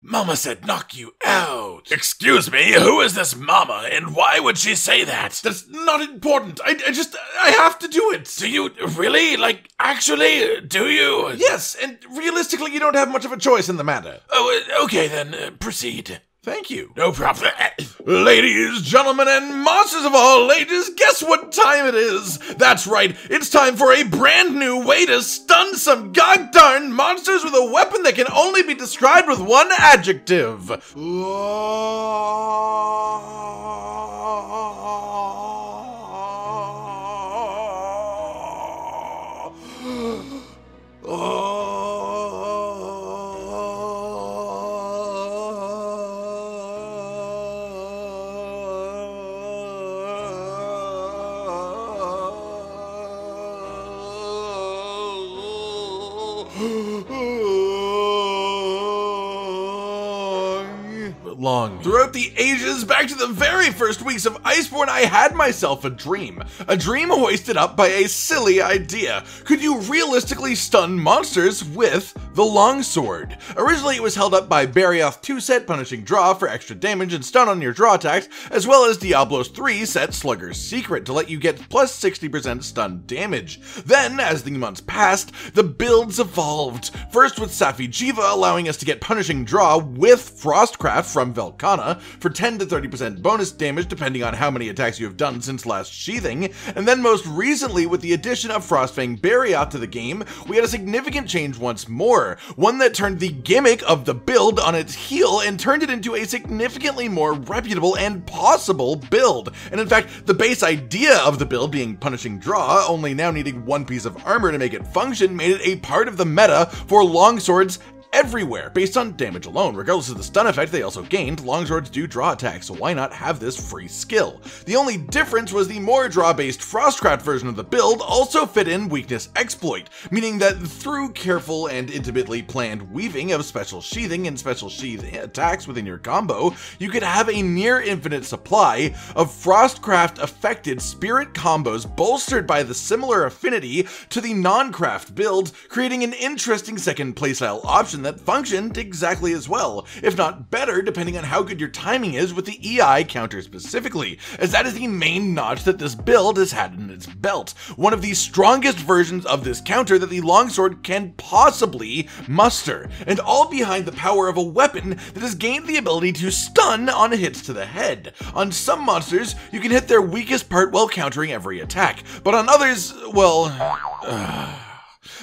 Mama said knock you out. Excuse me, who is this Mama, and why would she say that? That's not important. I have to do it. Do you really? Like, actually? Do you? Yes, and realistically, you don't have much of a choice in the matter. Oh, okay then, proceed. Thank you. No problem. Ladies, gentlemen, and monsters of all ages, guess what time it is? That's right, it's time for a brand new way to stun some gog-darn monsters with a weapon that can only be described with one adjective. Long. Throughout the ages, back to the very first weeks of Iceborne, I had myself a dream. A dream hoisted up by a silly idea. Could you realistically stun monsters with the Longsword? Originally, it was held up by Barioth 2 set Punishing Draw for extra damage and stun on your draw attacks, as well as Diablo's 3 set Slugger's Secret to let you get plus 60% stun damage. Then, as the months passed, the builds evolved. First with Safi Jiva allowing us to get Punishing Draw with Frostcraft from Velkhana for 10 to 30% bonus damage depending on how many attacks you have done since last sheathing, and then most recently with the addition of Frostfang Barioth to the game, we had a significant change once more, one that turned the gimmick of the build on its heel and turned it into a significantly more reputable and possible build. And in fact, the base idea of the build being Punishing Draw, only now needing one piece of armor to make it function, made it a part of the meta for longswords everywhere, based on damage alone. Regardless of the stun effect they also gained, longswords do draw attacks, so why not have this free skill? The only difference was the more draw-based Frostcraft version of the build also fit in Weakness Exploit, meaning that through careful and intimately planned weaving of special sheathing and special sheath attacks within your combo, you could have a near infinite supply of Frostcraft-affected spirit combos bolstered by the similar affinity to the non-craft build, creating an interesting second playstyle option that functioned exactly as well, if not better, depending on how good your timing is with the EI counter specifically, as that is the main notch that this build has had in its belt. One of the strongest versions of this counter that the longsword can possibly muster, and all behind the power of a weapon that has gained the ability to stun on hits to the head. On some monsters, you can hit their weakest part while countering every attack, but on others, well,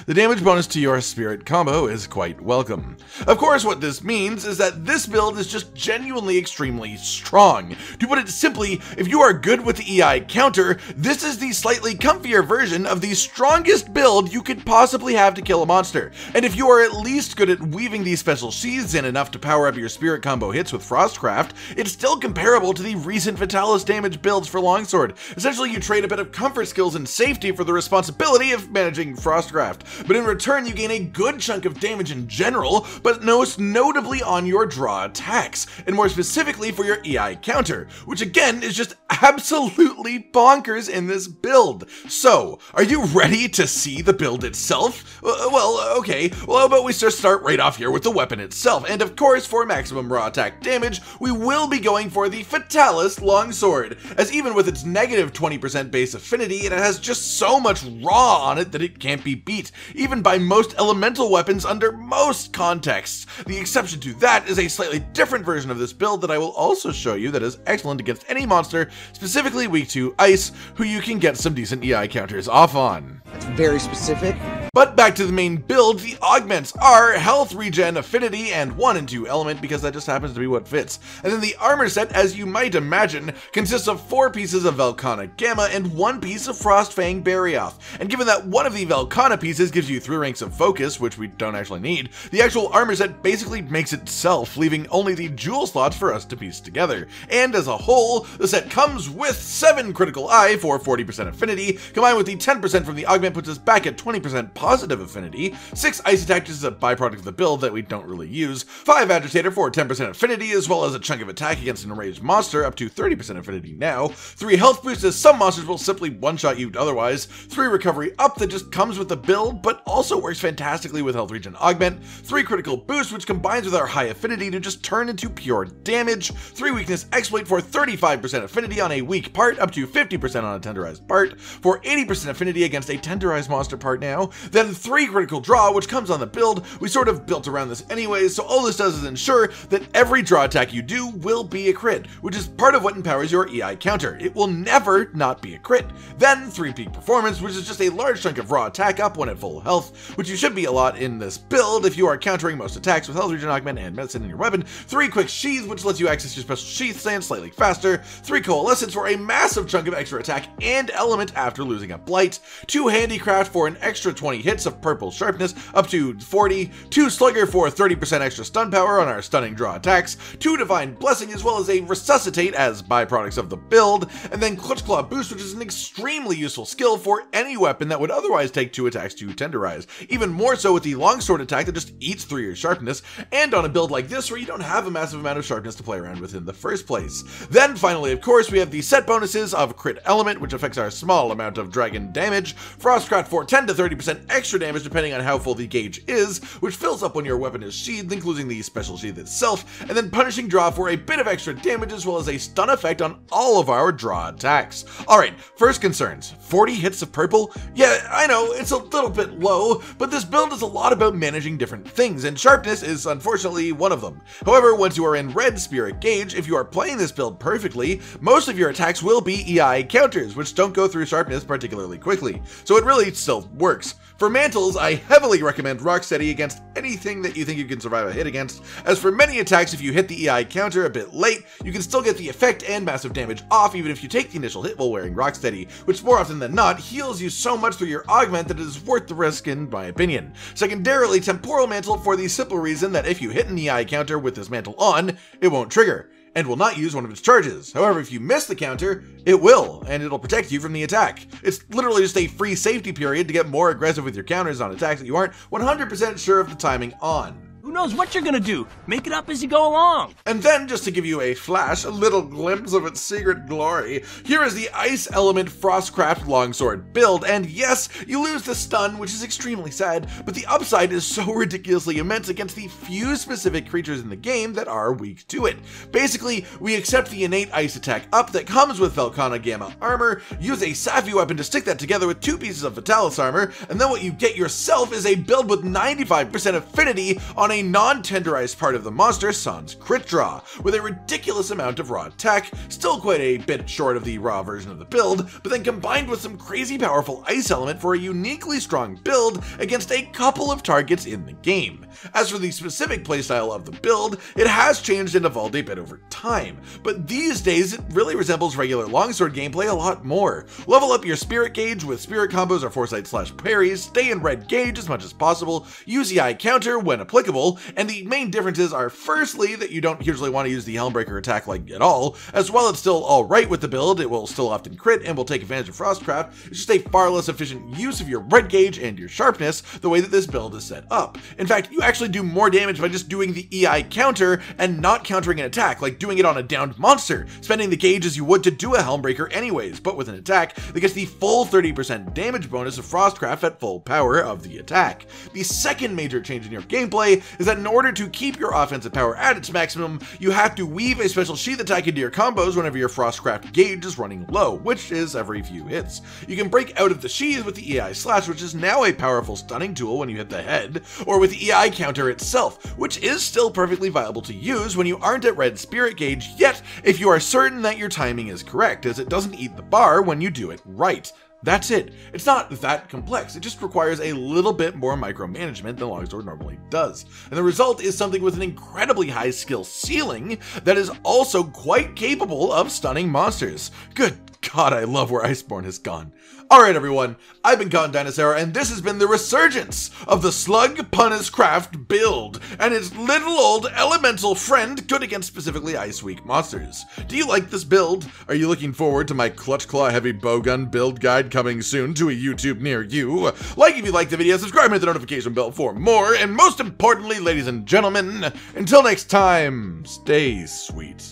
the damage bonus to your spirit combo is quite welcome. Of course, what this means is that this build is just genuinely extremely strong. To put it simply, if you are good with the EI counter, this is the slightly comfier version of the strongest build you could possibly have to kill a monster. And if you are at least good at weaving these special sheaths in enough to power up your spirit combo hits with Frostcraft, it's still comparable to the recent Fatalis damage builds for Longsword. Essentially, you trade a bit of comfort skills and safety for the responsibility of managing Frostcraft. But in return, you gain a good chunk of damage in general, but most notably on your draw attacks, and more specifically for your EI counter, which again is just absolutely bonkers in this build. So, are you ready to see the build itself? Well, okay, well, but we start right off here with the weapon itself, and of course, for maximum raw attack damage, we will be going for the Fatalis Longsword, as even with its negative 20% base affinity, it has just so much raw on it that it can't be beat, even by most elemental weapons under most contexts. The exception to that is a slightly different version of this build that I will also show you that is excellent against any monster, specifically weak to ice, who you can get some decent EI counters off on. That's very specific. But back to the main build, the Augments are health, regen, affinity, and 1 and 2 element because that just happens to be what fits. And then the armor set, as you might imagine, consists of 4 pieces of Velkhana Gamma and 1 piece of Frostfang Barioth. And given that one of the Velkhana pieces gives you 3 ranks of focus, which we don't actually need, the actual armor set basically makes itself, leaving only the jewel slots for us to piece together. And as a whole, the set comes with 7 critical eye for 40% affinity, combined with the 10% from the augment puts us back at 20% positive affinity, 6 ice attack just as a byproduct of the build that we don't really use, 5 agitator for 10% affinity as well as a chunk of attack against an enraged monster up to 30% affinity now, 3 health boost as some monsters will simply one-shot you otherwise, 3 recovery up that just comes with the build build, but also works fantastically with health regen augment, 3 critical boost which combines with our high affinity to just turn into pure damage, 3 weakness exploit for 35% affinity on a weak part, up to 50% on a tenderized part, for 80% affinity against a tenderized monster part now, then 3 critical draw which comes on the build. We sort of built around this anyways, so all this does is ensure that every draw attack you do will be a crit, which is part of what empowers your EI counter. It will never not be a crit. Then 3 peak performance, which is just a large chunk of raw attack up when at full health, which you should be a lot in this build if you are countering most attacks with health regen augment and medicine in your weapon, 3 quick sheath, which lets you access your special sheaths and slightly faster, 3 coalescence for a massive chunk of extra attack and element after losing a blight, 2 handicraft for an extra 20 hits of purple sharpness up to 40, 2 slugger for 30% extra stun power on our stunning draw attacks, 2 divine blessing as well as a resuscitate as byproducts of the build, and then clutch claw boost, which is an extremely useful skill for any weapon that would otherwise take 2 attacks to tenderize, even more so with the longsword attack that just eats through your sharpness, and on a build like this where you don't have a massive amount of sharpness to play around with in the first place. Then finally, of course, we have the set bonuses of crit element, which affects our small amount of dragon damage, Frostcraft for 10 to 30% extra damage depending on how full the gauge is, which fills up when your weapon is sheathed, including the special sheath itself, and then punishing draw for a bit of extra damage as well as a stun effect on all of our draw attacks. Alright, first concerns. 40 hits of purple? Yeah, I know, it's a little bit low, but this build is a lot about managing different things, and sharpness is unfortunately one of them. However, once you are in red spirit gauge, if you are playing this build perfectly, most of your attacks will be EI counters, which don't go through sharpness particularly quickly, so it really still works. For Mantles, I heavily recommend Rocksteady against anything that you think you can survive a hit against, as for many attacks if you hit the EI counter a bit late, you can still get the effect and massive damage off even if you take the initial hit while wearing Rocksteady, which more often than not heals you so much through your augment that it is worth the risk in my opinion. Secondarily, Temporal Mantle for the simple reason that if you hit an EI counter with this mantle on, it won't trigger, and will not use one of its charges. However, if you miss the counter, it will, and it'll protect you from the attack. It's literally just a free safety period to get more aggressive with your counters on attacks that you aren't 100% sure of the timing on. Who knows what you're gonna do? Make it up as you go along. And then, just to give you a flash, a little glimpse of its secret glory, here is the Ice Element Frostcraft Longsword build, and yes, you lose the stun, which is extremely sad, but the upside is so ridiculously immense against the few specific creatures in the game that are weak to it. Basically, we accept the innate ice attack up that comes with Velkhana Gamma armor, use a Safi weapon to stick that together with 2 pieces of Fatalis armor, and then what you get yourself is a build with 95% affinity on a non-tenderized part of the monster, Sans crit draw, with a ridiculous amount of raw attack, still quite a bit short of the raw version of the build, but then combined with some crazy powerful ice element for a uniquely strong build against a couple of targets in the game. As for the specific playstyle of the build, it has changed and evolved a bit over time, but these days it really resembles regular longsword gameplay a lot more. Level up your spirit gauge with spirit combos or foresight/parries, stay in red gauge as much as possible, use EI counter when applicable, and the main differences are firstly that you don't usually want to use the Helmbreaker attack like at all, as while it's still alright with the build, it will still often crit and will take advantage of Frostcraft. It's just a far less efficient use of your red gauge and your sharpness the way that this build is set up. In fact, you actually do more damage by just doing the EI counter and not countering an attack, like doing it on a downed monster, spending the gauge as you would to do a Helmbreaker anyways, but with an attack that gets the full 30% damage bonus of Frostcraft at full power of the attack. The second major change in your gameplay is that in order to keep your offensive power at its maximum, you have to weave a special sheath attack into your combos whenever your Frostcraft gauge is running low, which is every few hits. You can break out of the sheath with the EI slash, which is now a powerful stunning tool when you hit the head, or with the EI counter itself, which is still perfectly viable to use when you aren't at red spirit gauge yet, if you are certain that your timing is correct, as it doesn't eat the bar when you do it right. That's it. It's not that complex, it just requires a little bit more micromanagement than Longsword normally does. And the result is something with an incredibly high skill ceiling that is also quite capable of stunning monsters. Good God, I love where Iceborne has gone. Alright everyone, I've been Cotton Dinosaur, and this has been the resurgence of the Slug Punis Craft build, and its little old elemental friend good against specifically ice weak monsters. Do you like this build? Are you looking forward to my Clutch Claw Heavy Bowgun build guide coming soon to a YouTube near you? Like if you like the video, subscribe and hit the notification bell for more, and most importantly, ladies and gentlemen, until next time, stay sweet.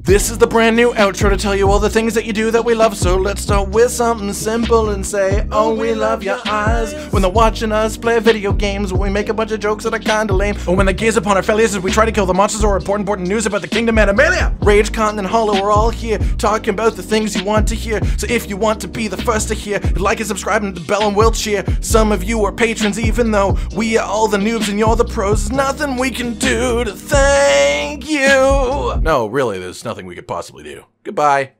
This is the brand new outro to tell you all the things that you do that we love. So let's start with something simple and say, oh, we love your eyes. When they're watching us play video games, when we make a bunch of jokes that are kinda lame, or when they gaze upon our failures as we try to kill the monsters, or important news about the Kingdom Animalia. Rage, Continent, Hollow, we're all here talking about the things you want to hear. So if you want to be the first to hear, like and subscribe and the bell and we'll cheer. Some of you are patrons, even though we are all the noobs and you're the pros. There's nothing we can do to thank you. No, really, there's nothing we could possibly do. Goodbye.